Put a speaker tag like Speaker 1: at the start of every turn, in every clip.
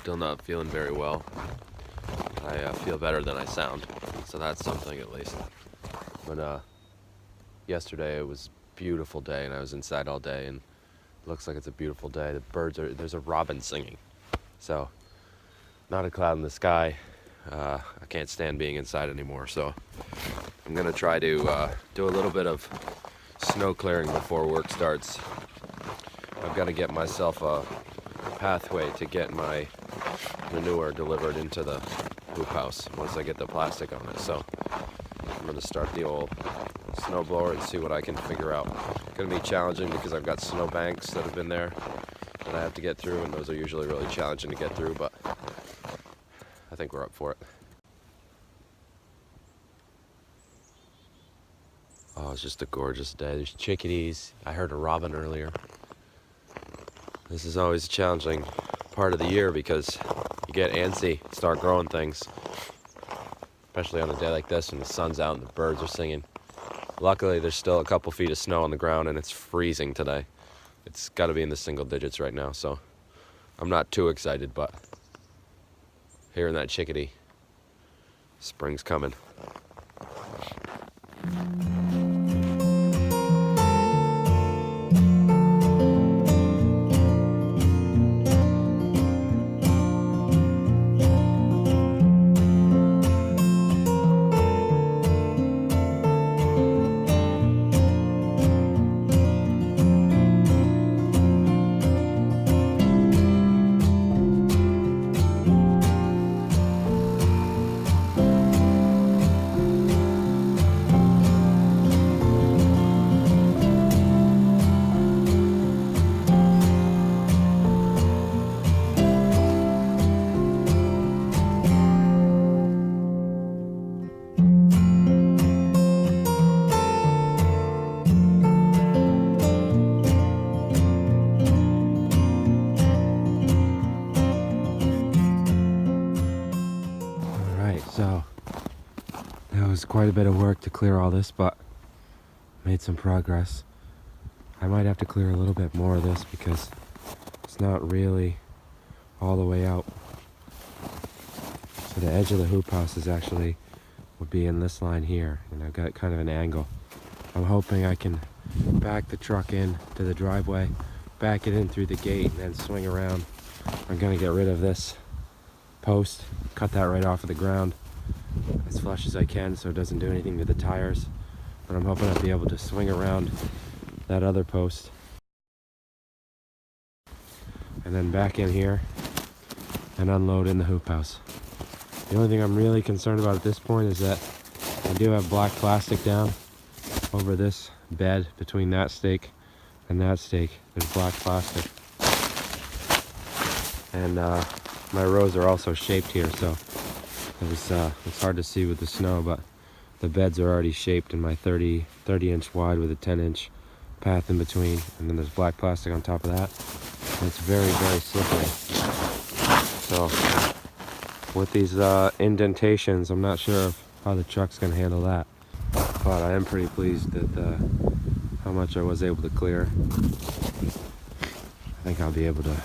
Speaker 1: still not feeling very well. I feel better than I sound, so that's something at least. But yesterday it was a beautiful day, and I was inside all day, and it looks like it's a beautiful day. There's a robin singing, so not a cloud in the sky. I can't stand being inside anymore, so I'm gonna try to do a little bit of snow clearing before work starts. I've got to get myself a pathway to get my manure delivered into the hoop house once I get the plastic on it. So I'm going to start the old snowblower and see what I can figure out. It's going to be challenging because I've got snow banks that have been there that I have to get through, and those are usually really challenging to get through, but I think we're up for it. Oh, it's just a gorgeous day. There's chickadees. I heard a robin earlier. This is always a challenging part of the year because you get antsy, start growing things, especially on a day like this when the sun's out and the birds are singing. Luckily, there's still a couple feet of snow on the ground and it's freezing today. It's got to be in the single digits right now, so I'm not too excited, but hearing that chickadee, spring's coming. So that was quite a bit of work to clear all this, but made some progress. I might have to clear a little bit more of this because it's not really all the way out. So the edge of the hoop house is actually would be in this line here, and I've got kind of an angle. I'm hoping I can back the truck in to the driveway, back it in through the gate, and then swing around. I'm gonna get rid of this post, cut that right off of the ground as flush as I can so it doesn't do anything to the tires, but I'm hoping I'll be able to swing around that other post and then back in here and unload in the hoop house. The only thing I'm really concerned about at this point is that I do have black plastic down over this bed between that stake and that stake. There's black plastic, and my rows are also shaped here, so it's hard to see with the snow, but the beds are already shaped in my 30 inch wide with a 10-inch path in between, and then there's black plastic on top of that, and it's very, very slippery. So with these indentations, I'm not sure of how the truck's gonna handle that, but I am pretty pleased that how much I was able to clear. I think I'll be able to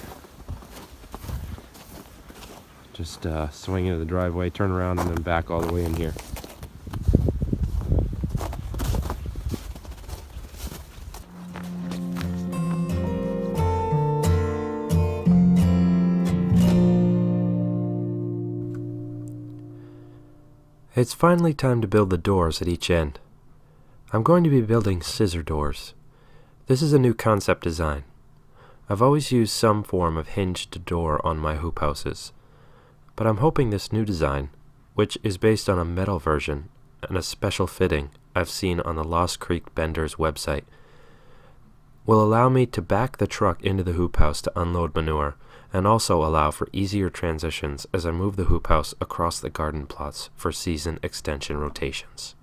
Speaker 1: just swing into the driveway, turn around, and then back all the way in here. It's finally time to build the doors at each end. I'm going to be building scissor doors. This is a new concept design. I've always used some form of hinged door on my hoop houses, but I'm hoping this new design, which is based on a metal version and a special fitting I've seen on the Lost Creek Benders website, will allow me to back the truck into the hoop house to unload manure, and also allow for easier transitions as I move the hoop house across the garden plots for season extension rotations.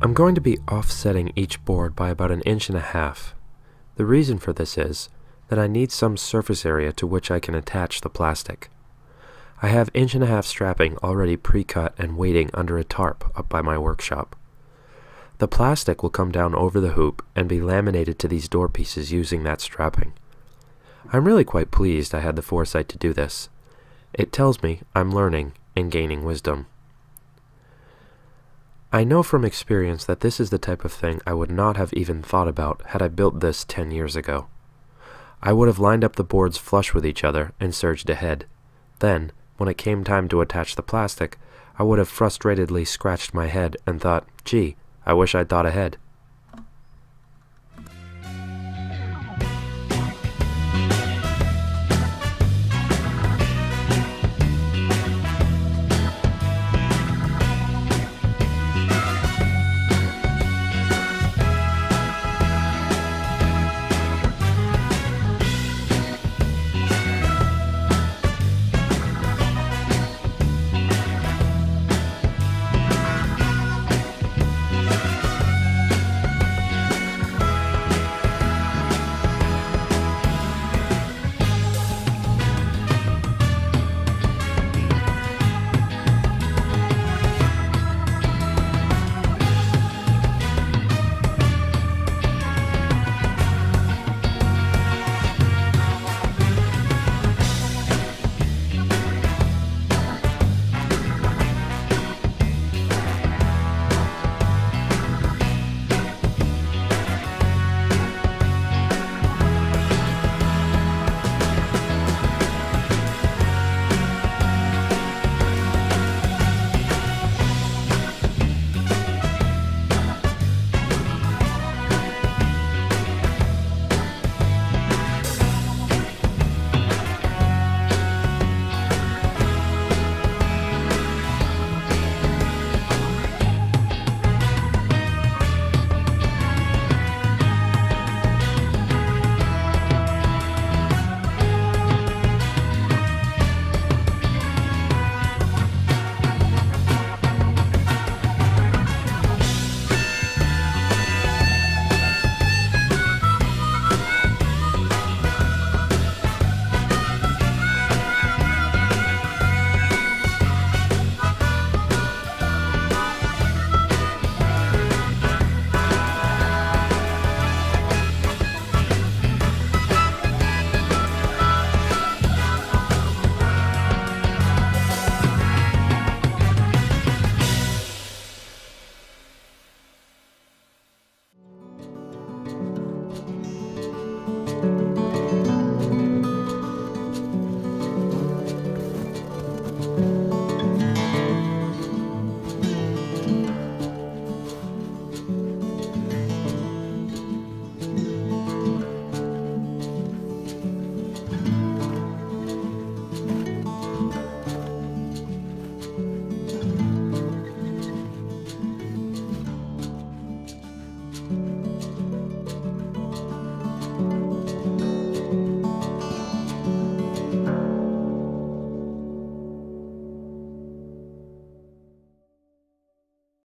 Speaker 2: I'm going to be offsetting each board by about 1.5 inches. The reason for this is that I need some surface area to which I can attach the plastic. I have 1.5 inch strapping already pre-cut and waiting under a tarp up by my workshop. The plastic will come down over the hoop and be laminated to these door pieces using that strapping. I'm really quite pleased I had the foresight to do this. It tells me I'm learning and gaining wisdom. I know from experience that this is the type of thing I would not have even thought about had I built this 10 years ago. I would have lined up the boards flush with each other and surged ahead. Then, when it came time to attach the plastic, I would have frustratedly scratched my head and thought, gee, I wish I'd thought ahead.